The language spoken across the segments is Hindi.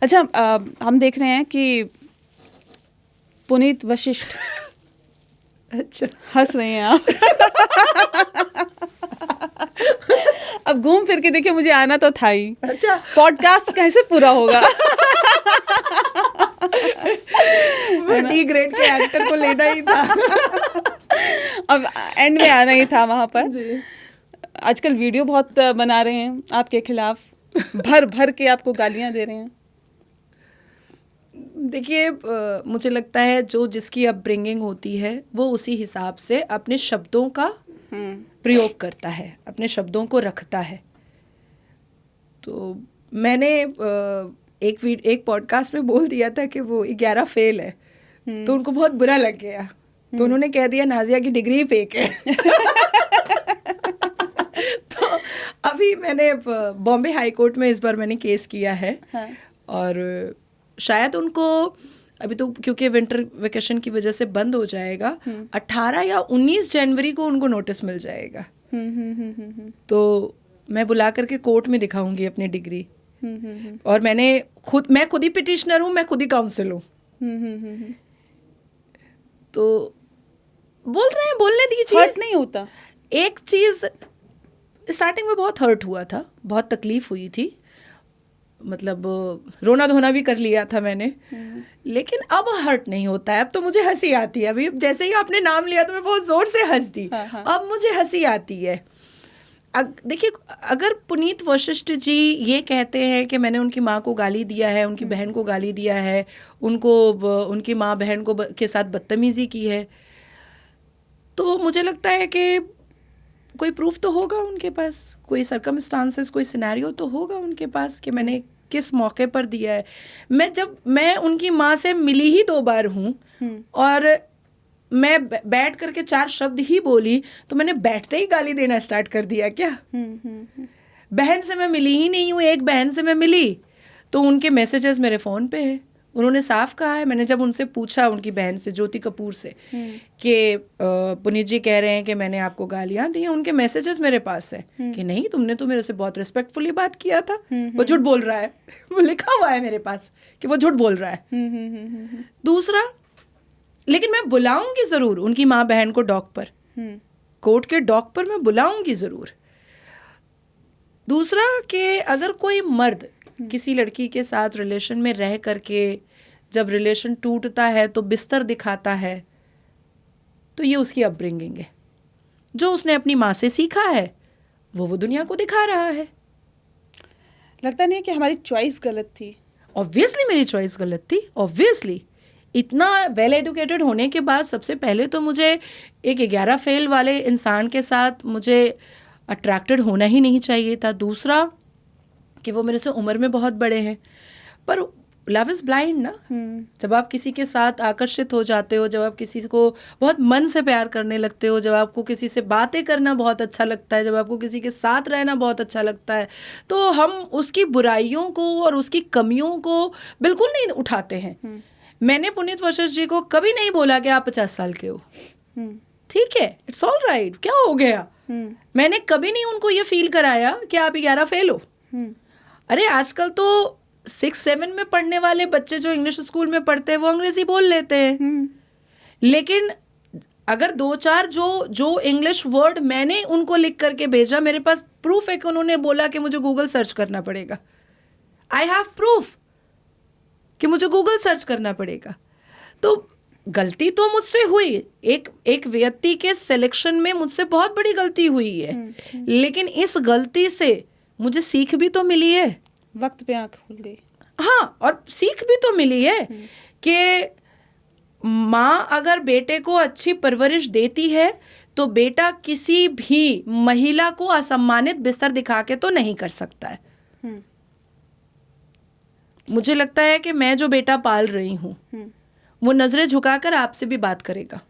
अच्छा, हम देख रहे हैं कि पुनीत वशिष्ठ अच्छा, हंस रहे हैं आप। अब घूम फिर के देखिए, मुझे आना तो था ही। अच्छा, पॉडकास्ट कैसे पूरा होगा? वो डी ग्रेड के एक्टर को लेना ही था। अब एंड में आना ही था वहां पर। जी। आजकल वीडियो बहुत बना रहे हैं आपके खिलाफ, भर भर के आपको गालियां दे रहे हैं। देखिए, मुझे लगता है जो जिसकी अपब्रिंगिंग होती है वो उसी हिसाब से अपने शब्दों का प्रयोग करता है, अपने शब्दों को रखता है। तो मैंने एक पॉडकास्ट में बोल दिया था कि वो 11 फेल है, तो उनको बहुत बुरा लग गया, तो उन्होंने कह दिया नाजिया की डिग्री फेक है। तो अभी मैंने बॉम्बे हाई कोर्ट में इस बार मैंने केस किया है। हाँ। और शायद उनको अभी तो क्योंकि विंटर वेकेशन की वजह से बंद हो जाएगा, 18 या 19 जनवरी को उनको नोटिस मिल जाएगा। तो मैं बुला करके कोर्ट में दिखाऊंगी अपनी डिग्री। और मैं खुद ही पिटिशनर हूँ, मैं खुद ही काउंसिल हूँ। तो बोल रहे हैं, बोलने दीजिए। हर्ट नहीं होता? एक चीज़ स्टार्टिंग में बहुत हर्ट हुआ था, बहुत तकलीफ हुई थी, मतलब रोना धोना भी कर लिया था मैंने, लेकिन अब हर्ट नहीं होता है। अब तो मुझे हंसी आती है। अभी जैसे ही आपने नाम लिया तो मैं बहुत ज़ोर से हंस दी। हाँ। अब मुझे हंसी आती है। देखिए, अगर पुनीत वशिष्ठ जी ये कहते हैं कि मैंने उनकी माँ को गाली दिया है, उनकी बहन को गाली दिया है, उनकी माँ बहन को के साथ बदतमीज़ी की है, तो मुझे लगता है कि कोई प्रूफ तो होगा उनके पास, कोई सर्कमस्टांसेस, कोई सिनेरियो तो होगा उनके पास कि मैंने किस मौके पर दिया है। मैं उनकी माँ से मिली ही 2 बार हूँ, और मैं बैठ करके 4 शब्द ही बोली तो मैंने बैठते ही गाली देना स्टार्ट कर दिया क्या? बहन से मैं मिली ही नहीं हूँ। एक बहन से मैं मिली तो उनके मैसेजेस मेरे फ़ोन पे है। उन्होंने साफ कहा है, मैंने जब उनसे पूछा, उनकी बहन से, ज्योति कपूर से, कि पुनीत जी कह रहे हैं कि मैंने आपको गालियाँ दी हैं, उनके मैसेजेस मेरे पास है कि नहीं, तुमने तो मेरे से बहुत रिस्पेक्टफुली बात किया था, वो झूठ बोल रहा है। वो लिखा हुआ है मेरे पास कि वो झूठ बोल रहा है। दूसरा, लेकिन मैं बुलाऊंगी ज़रूर उनकी माँ बहन को डॉक पर, कोर्ट के डॉक पर मैं बुलाऊंगी ज़रूर। दूसरा कि अगर कोई मर्द किसी लड़की के साथ रिलेशन में रह करके जब रिलेशन टूटता है तो बिस्तर दिखाता है, तो ये उसकी अपब्रिंगिंग है। जो उसने अपनी माँ से सीखा है वो दुनिया को दिखा रहा है। लगता नहीं है कि हमारी चॉइस गलत थी? ऑब्वियसली मेरी चॉइस गलत थी, ऑब्वियसली। इतना वेल एजुकेटेड होने के बाद सबसे पहले तो मुझे एक 11 फेल वाले इंसान के साथ मुझे अट्रैक्टेड होना ही नहीं चाहिए था। दूसरा कि वो मेरे से उम्र में बहुत बड़े हैं, पर लव इज़ ब्लाइंड ना। जब आप किसी के साथ आकर्षित हो जाते हो, जब आप किसी को बहुत मन से प्यार करने लगते हो, जब आपको किसी से बातें करना बहुत अच्छा लगता है, जब आपको किसी के साथ रहना बहुत अच्छा लगता है, तो हम उसकी बुराइयों को और उसकी कमियों को बिल्कुल नहीं उठाते हैं। मैंने पुनीत वशिष्ठ जी को कभी नहीं बोला कि आप 50 साल के हो, ठीक है, इट्स ऑल राइट, क्या हो गया। मैंने कभी नहीं उनको ये फील कराया कि आप 11 फेल हो। अरे आजकल तो 6-7 में पढ़ने वाले बच्चे जो इंग्लिश स्कूल में पढ़ते हैं वो अंग्रेजी बोल लेते हैं। लेकिन अगर 2-4 जो इंग्लिश वर्ड मैंने उनको लिख करके भेजा, मेरे पास प्रूफ है कि उन्होंने बोला कि मुझे गूगल सर्च करना पड़ेगा। आई हैव प्रूफ कि मुझे गूगल सर्च करना पड़ेगा। तो गलती तो मुझसे हुई, एक व्यक्ति के सिलेक्शन में मुझसे बहुत बड़ी गलती हुई है, लेकिन इस गलती से मुझे सीख भी तो मिली है। वक्त पे आँख खुल गई। हाँ, और सीख भी तो मिली है कि माँ अगर बेटे को अच्छी परवरिश देती है तो बेटा किसी भी महिला को असम्मानित बिस्तर दिखा के तो नहीं कर सकता है। मुझे लगता है कि मैं जो बेटा पाल रही हूँ वो नजरें झुकाकर आपसे भी बात करेगा।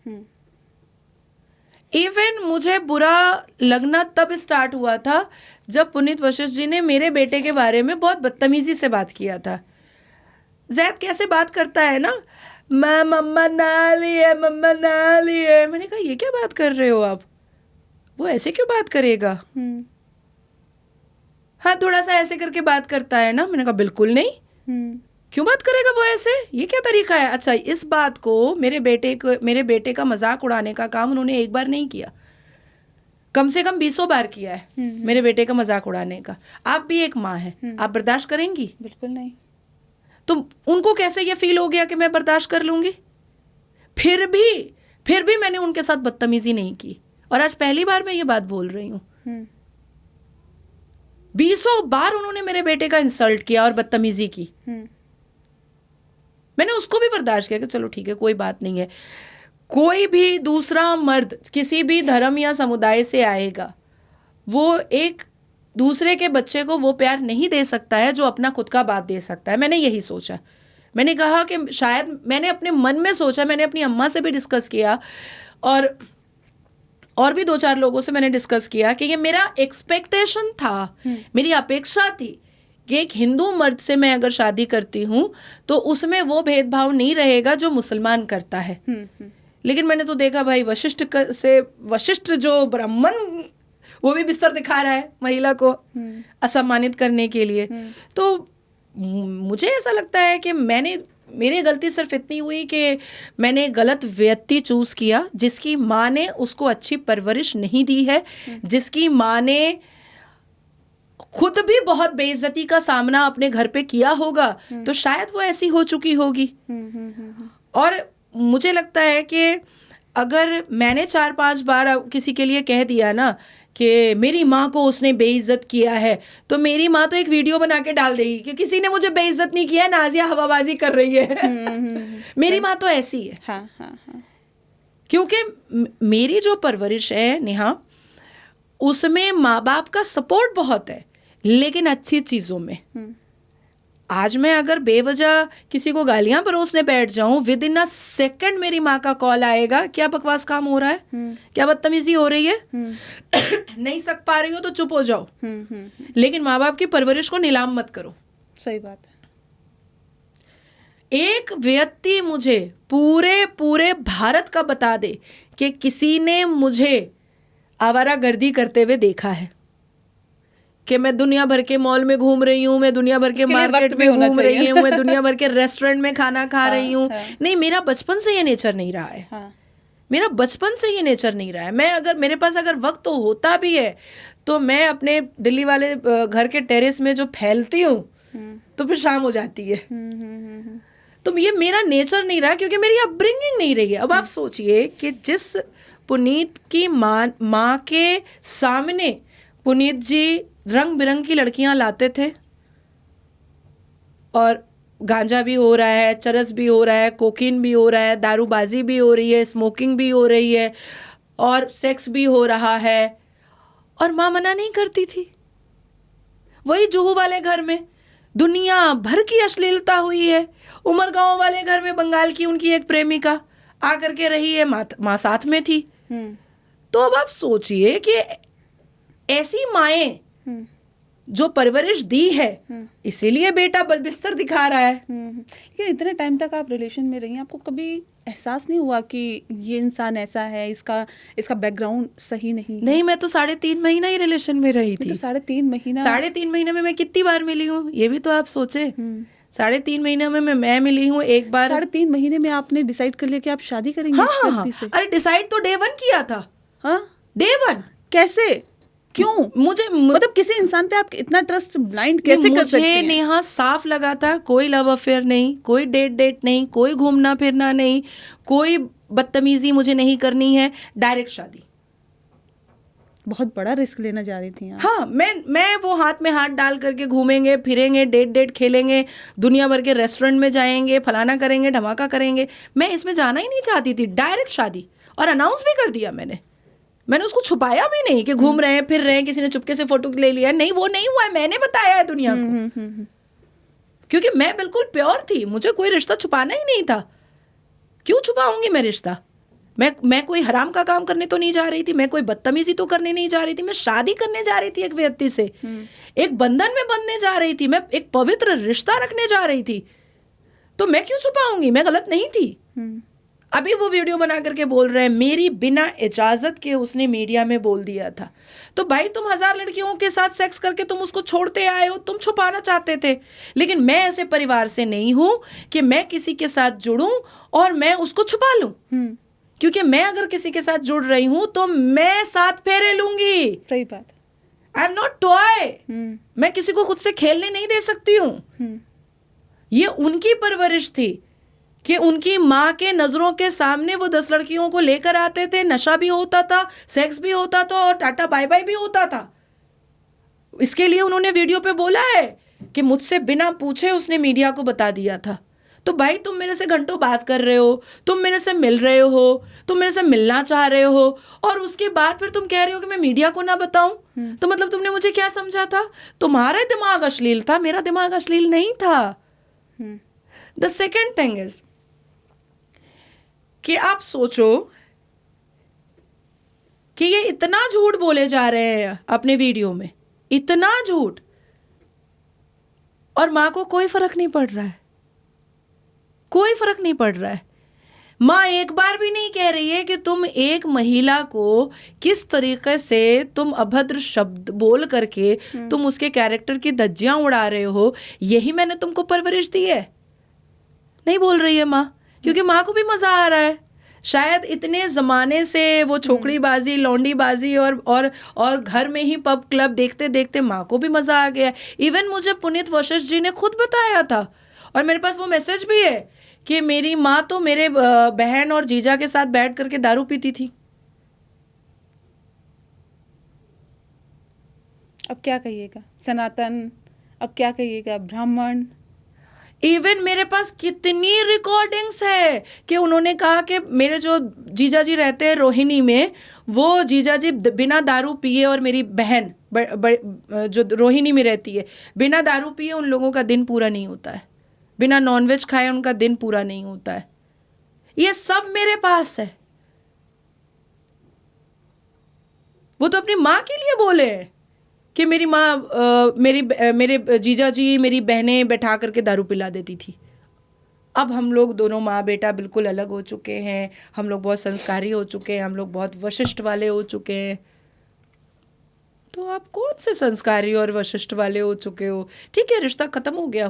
इवन मुझे बुरा लगना तब स्टार्ट हुआ था जब पुनीत वशिष्ठ जी ने मेरे बेटे के बारे में बहुत बदतमीजी से बात किया था। जैद कैसे बात करता है ना, मम्मा नाली है, मम्मा नाली है। मैंने कहा ये क्या बात कर रहे हो आप, वो ऐसे क्यों बात करेगा। हाँ, थोड़ा सा ऐसे करके बात करता है ना। मैंने कहा बिल्कुल नहीं। क्यों बात करेगा वो ऐसे? ये क्या तरीका है? अच्छा, इस बात को मेरे बेटे का मजाक उड़ाने का काम उन्होंने एक बार नहीं किया, कम से कम 20 बार किया है मेरे बेटे का मजाक उड़ाने का। आप भी एक माँ है, आप बर्दाश्त करेंगी? बिल्कुल नहीं। तो उनको कैसे ये फील हो गया कि मैं बर्दाश्त कर लूंगी? फिर भी मैंने उनके साथ बदतमीजी नहीं की, और आज पहली बार मैं ये बात बोल रही हूँ। 20 बार उन्होंने मेरे बेटे का इंसल्ट किया और बदतमीजी की, मैंने उसको भी बर्दाश्त किया कि चलो ठीक है, कोई बात नहीं है। कोई भी दूसरा मर्द किसी भी धर्म या समुदाय से आएगा, वो एक दूसरे के बच्चे को वो प्यार नहीं दे सकता है जो अपना खुद का बाप दे सकता है। मैंने यही सोचा, मैंने कहा कि शायद, मैंने अपने मन में सोचा, मैंने अपनी अम्मा से भी डिस्कस किया और भी 2-4 लोगों से मैंने डिस्कस किया कि ये मेरा एक्सपेक्टेशन था, मेरी अपेक्षा थी कि एक हिंदू मर्द से मैं अगर शादी करती हूँ तो उसमें वो भेदभाव नहीं रहेगा जो मुसलमान करता है। लेकिन मैंने तो देखा भाई, वशिष्ठ जो ब्राह्मण, वो भी बिस्तर दिखा रहा है महिला को असम्मानित करने के लिए। तो मुझे ऐसा लगता है कि मेरी गलती सिर्फ इतनी हुई कि मैंने गलत व्यक्ति चूज किया, जिसकी माँ ने उसको अच्छी परवरिश नहीं दी है, जिसकी माँ ने खुद भी बहुत बेइज्जती का सामना अपने घर पे किया होगा, तो शायद वो ऐसी हो चुकी होगी। और मुझे लगता है कि अगर मैंने 4-5 बार किसी के लिए कह दिया ना कि मेरी माँ को उसने बेइज्जत किया है, तो मेरी माँ तो एक वीडियो बना के डाल देगी कि किसी ने मुझे बेइज्जत नहीं किया, नाजिया हवाबाजी कर रही है। मेरी माँ तो ऐसी है। हाँ। क्योंकि मेरी जो परवरिश है नेहा, उसमें माँ बाप का सपोर्ट बहुत है, लेकिन अच्छी चीज़ों में। आज मैं अगर बेवजह किसी को गालियां परोसने बैठ जाऊं, विद इन अ सेकंड मेरी माँ का कॉल आएगा, क्या बकवास काम हो रहा है, क्या बदतमीजी हो रही है, नहीं सक पा रही हो तो चुप हो जाओ। लेकिन माँ बाप की परवरिश को नीलाम मत करो। सही बात है। एक व्यक्ति मुझे पूरे भारत का बता दे कि किसी ने मुझे आवारागर्दी करते हुए देखा है, कि मैं दुनिया भर के मॉल में घूम रही हूँ, मैं दुनिया भर के मार्केट में घूम रही हूँ, मैं दुनिया भर के रेस्टोरेंट में खाना खा रही हूँ। नहीं, मेरा बचपन से ये नेचर नहीं रहा है। मेरा बचपन से ये नेचर नहीं रहा है। मैं अगर, मेरे पास अगर वक्त तो होता भी है तो मैं अपने दिल्ली वाले घर के टेरेस में जो फैलती हूँ तो फिर शाम हो जाती है। तो ये मेरा नेचर नहीं रहा, क्योंकि मेरी अपब्रिंगिंग नहीं रही है। अब आप सोचिए कि जिस पुनीत की माँ के सामने पुनीत जी रंग बिरंग की लड़कियां लाते थे, और गांजा भी हो रहा है, चरस भी हो रहा है, कोकीन भी हो रहा है, दारूबाजी भी हो रही है, स्मोकिंग भी हो रही है, और सेक्स भी हो रहा है, और माँ मना नहीं करती थी। वही जुहू वाले घर में दुनिया भर की अश्लीलता हुई है। उमरगांव वाले घर में बंगाल की उनकी एक प्रेमिका आकर के रही है, माँ साथ में थी। तो अब आप सोचिए कि ऐसी माएँ जो परवरिश दी है, इसीलिए बेटा बिस्तर दिखा रहा है। लेकिन इतने टाइम तक आप रिलेशन में रही, आपको कभी एहसास नहीं हुआ कि ये इंसान ऐसा है, इसका बैकग्राउंड सही नहीं? मैं तो 3.5 महीना ही रिलेशन में रही थी। तो 3.5 महीना, 3.5 महीने में मैं कितनी बार मिली हूँ, ये भी तो आप सोचे। 3.5 महीने में मैं मिली हूँ एक बार। 3.5 महीने में आपने डिसाइड कर लिया कि आप शादी करेंगे? हाँ। अरे डिसाइड तो Day 1 किया था। हाँ, Day 1। कैसे, क्यों? मुझे मतलब किसी इंसान पे आप इतना ट्रस्ट ब्लाइंड कैसे कर सकते हैं? मुझे नेहा साफ लगा था, कोई लव अफेयर नहीं, कोई डेट नहीं, कोई घूमना फिरना नहीं, कोई बदतमीजी मुझे नहीं करनी है, डायरेक्ट शादी। बहुत बड़ा रिस्क लेना जा रही थी आप। हाँ, मैं वो हाथ में हाथ डाल करके घूमेंगे फिरेंगे, डेट खेलेंगे, दुनिया भर के रेस्टोरेंट में जाएंगे, फलाना करेंगे, धमाका करेंगे, मैं इसमें जाना ही नहीं चाहती थी। डायरेक्ट शादी, और अनाउंस भी कर दिया मैंने उसको छुपाया भी नहीं कि घूम रहे हैं फिर रहे हैं, किसी ने चुपके से फोटो ले लिया, नहीं, वो नहीं हुआ है, मैंने बताया है दुनिया को। क्योंकि मैं बिल्कुल प्योर थी, मुझे कोई रिश्ता छुपाना ही नहीं था। क्यों छुपाऊंगी मैं रिश्ता? मैं कोई हराम का काम करने तो नहीं जा रही थी, मैं कोई बदतमीजी तो करने नहीं जा रही थी, मैं शादी करने जा रही थी एक व्यक्ति से, एक बंधन में बंधने जा रही थी, मैं एक पवित्र रिश्ता रखने जा रही थी, तो मैं क्यों छुपाऊंगी? मैं गलत नहीं थी। अभी वो वीडियो बना करके बोल रहे हैं मेरी बिना इजाजत के उसने मीडिया में बोल दिया था। तो भाई तुम 1000 लड़कियों के साथ सेक्स करके तुम उसको छोड़ते आए हो, तुम छुपाना चाहते थे। लेकिन मैं ऐसे परिवार से नहीं हूं कि मैं किसी के साथ जुड़ूं और मैं उसको छुपा लूं, क्योंकि मैं अगर किसी के साथ जुड़ रही हूं तो मैं 7 फेरे लूंगी। सही बात। I am not toy. मैं किसी को खुद से खेलने नहीं दे सकती हूँ। ये उनकी परवरिश थी कि उनकी माँ के नजरों के सामने वो 10 लड़कियों को लेकर आते थे, नशा भी होता था, सेक्स भी होता था और टाटा बाय बाय भी होता था। इसके लिए उन्होंने वीडियो पे बोला है कि मुझसे बिना पूछे उसने मीडिया को बता दिया था। तो भाई तुम मेरे से घंटों बात कर रहे हो, तुम मेरे से मिल रहे हो, तुम मेरे से मिलना चाह रहे हो और उसके बाद फिर तुम कह रहे हो कि मैं मीडिया को ना बताऊं। तो मतलब तुमने मुझे क्या समझा था? तुम्हारा दिमाग अश्लील था, मेरा दिमाग अश्लील नहीं था। द सेकेंड थिंग इज कि आप सोचो कि ये इतना झूठ बोले जा रहे हैं अपने वीडियो में, इतना झूठ, और माँ को कोई फर्क नहीं पड़ रहा है, कोई फर्क नहीं पड़ रहा है। माँ एक बार भी नहीं कह रही है कि तुम एक महिला को किस तरीके से तुम अभद्र शब्द बोल करके तुम उसके कैरेक्टर की धज्जियां उड़ा रहे हो, यही मैंने तुमको परवरिश दी है। नहीं बोल रही है माँ, क्योंकि माँ को भी मजा आ रहा है। शायद इतने ज़माने से वो छोकरीबाजी, लौंडीबाजी और घर में ही पब क्लब देखते देखते माँ को भी मज़ा आ गया। इवन मुझे पुनीत वशिष्ठ जी ने खुद बताया था और मेरे पास वो मैसेज भी है कि मेरी माँ तो मेरे बहन और जीजा के साथ बैठ करके दारू पीती थी। अब क्या कहिएगा सनातन, अब क्या कहिएगा ब्राह्मण। इवन मेरे पास कितनी रिकॉर्डिंग्स है कि उन्होंने कहा कि मेरे जो जीजा जी रहते हैं रोहिणी में, वो जीजा जी बिना दारू पिए और मेरी बहन जो रोहिणी में रहती है बिना दारू पिए उन लोगों का दिन पूरा नहीं होता है, बिना नॉनवेज खाए उनका दिन पूरा नहीं होता है। ये सब मेरे पास है। वो तो अपनी माँ के लिए बोले कि मेरी माँ मेरे जीजा जी मेरी बहनें बैठा करके दारू पिला देती थी। अब हम लोग दोनों माँ बेटा बिल्कुल अलग हो चुके हैं, हम लोग बहुत संस्कारी हो चुके हैं, हम लोग बहुत वशिष्ठ वाले हो चुके हैं। तो आप कौन से संस्कारी और वशिष्ठ वाले हो चुके हो? ठीक है, रिश्ता खत्म हो गया,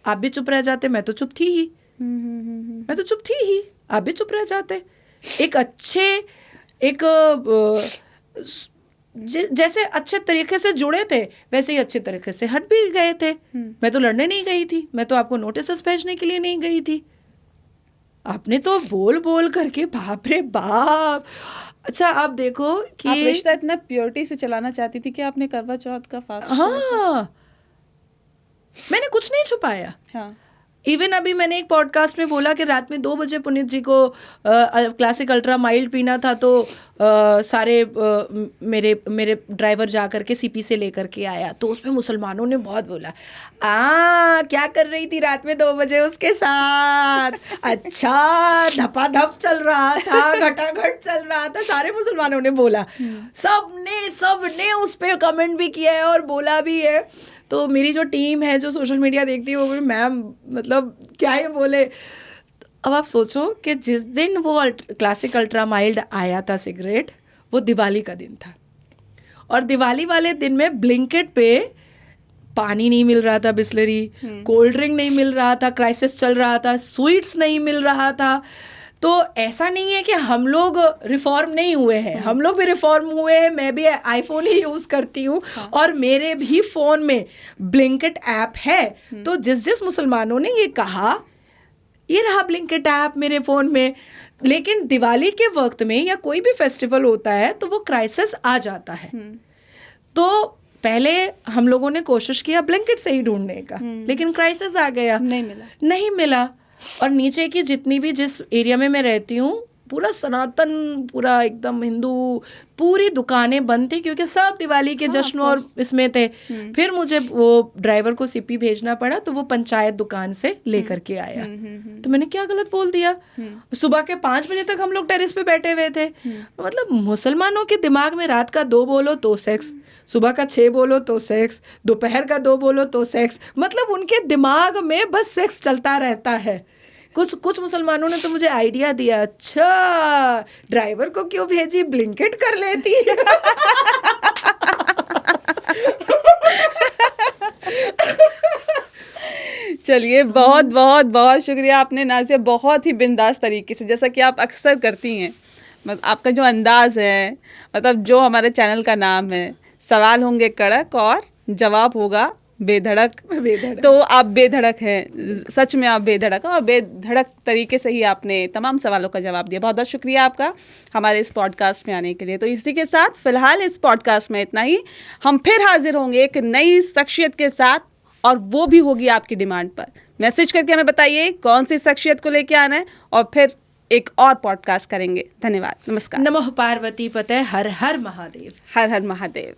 आप भी चुप रह जाते, मैं तो चुप थी ही, मैं तो चुप थी ही, आप भी चुप रह जाते। जैसे अच्छे तरीके से जुड़े थे वैसे ही अच्छे तरीके से हट भी गए थे। मैं तो लड़ने नहीं गई थी, मैं तो आपको नोटिस भेजने के लिए नहीं गई थी। आपने तो बोल बोल करके बाप रे बाप। अच्छा आप देखो कि आप रिश्ता इतना प्योरिटी से चलाना चाहती थी कि आपने करवा चौथ का फास्ट। हाँ, मैंने कुछ नहीं छुपाया। हाँ, इवन अभी मैंने एक पॉडकास्ट में बोला कि रात में 2 बजे पुनीत जी को क्लासिक अल्ट्रा माइल्ड पीना था, तो सारे मेरे ड्राइवर जा कर के सीपी से लेकर के आया। तो उसमें मुसलमानों ने बहुत बोला, क्या कर रही थी रात में 2 बजे उसके साथ? अच्छा, धपाधप चल रहा था, घटाघट चल रहा था, सारे मुसलमानों ने बोला। सबने उस पर कमेंट भी किया है और बोला भी है। तो मेरी जो टीम है जो सोशल मीडिया देखती है वो भी मैम मतलब क्या ही बोले। अब आप सोचो कि जिस दिन वो क्लासिक अल्ट्रा माइल्ड आया था सिगरेट, वो दिवाली का दिन था और दिवाली वाले दिन में ब्लिंकिट पे पानी नहीं मिल रहा था, बिस्लरी, कोल्ड ड्रिंक नहीं मिल रहा था, क्राइसिस चल रहा था, स्वीट्स नहीं मिल रहा था। तो ऐसा नहीं है कि हम लोग रिफॉर्म नहीं हुए हैं, हम लोग भी रिफॉर्म हुए हैं। मैं भी आईफोन ही यूज़ करती हूँ और मेरे भी फ़ोन में ब्लिंकिट ऐप है। तो जिस मुसलमानों ने ये कहा, ये रहा ब्लिंकिट ऐप मेरे फ़ोन में। लेकिन दिवाली के वक्त में या कोई भी फेस्टिवल होता है तो वो क्राइसिस आ जाता है। तो पहले हम लोगों ने कोशिश किया ब्लिंकिट से ही ढूंढने का, लेकिन क्राइसिस आ गया, नहीं मिला। और नीचे की जितनी भी जिस एरिया में मैं रहती हूँ पूरा सनातन, पूरा एकदम हिंदू, पूरी दुकानें बंद थी क्योंकि सब दिवाली के जश्न और इसमें थे। फिर मुझे वो ड्राइवर को सीपी भेजना पड़ा तो वो पंचायत दुकान से लेकर के आया। तो मैंने क्या गलत बोल दिया? सुबह के 5 बजे तक हम लोग टेरेस पे बैठे हुए थे। मतलब मुसलमानों के दिमाग में रात का 2 बोलो तो सेक्स, सुबह का 6 बोलो तो सेक्स, दोपहर का 2 बोलो तो सेक्स। मतलब उनके दिमाग में बस सेक्स चलता रहता है। कुछ मुसलमानों ने तो मुझे आइडिया दिया, अच्छा ड्राइवर को क्यों भेजी, ब्लिंकिट कर लेती। चलिए, बहुत बहुत बहुत शुक्रिया आपने नाज़िया, बहुत ही बिंदास तरीके से, जैसा कि आप अक्सर करती हैं, मतलब आपका जो अंदाज़ है, मतलब जो हमारे चैनल का नाम है, सवाल होंगे कड़क और जवाब होगा बेधड़क। तो आप बेधड़क हैं, सच में आप बेधड़क हैं, और बेधड़क तरीके से ही आपने तमाम सवालों का जवाब दिया। बहुत बहुत शुक्रिया आपका हमारे इस पॉडकास्ट में आने के लिए। तो इसी के साथ फ़िलहाल इस पॉडकास्ट में इतना ही। हम फिर हाजिर होंगे एक नई शख्सियत के साथ, और वो भी होगी आपकी डिमांड पर। मैसेज करके हमें बताइए कौन सी शख्सियत को लेके आना है, और फिर एक और पॉडकास्ट करेंगे। धन्यवाद, नमस्कार। नमः पार्वती पते, हर हर महादेव। हर हर महादेव।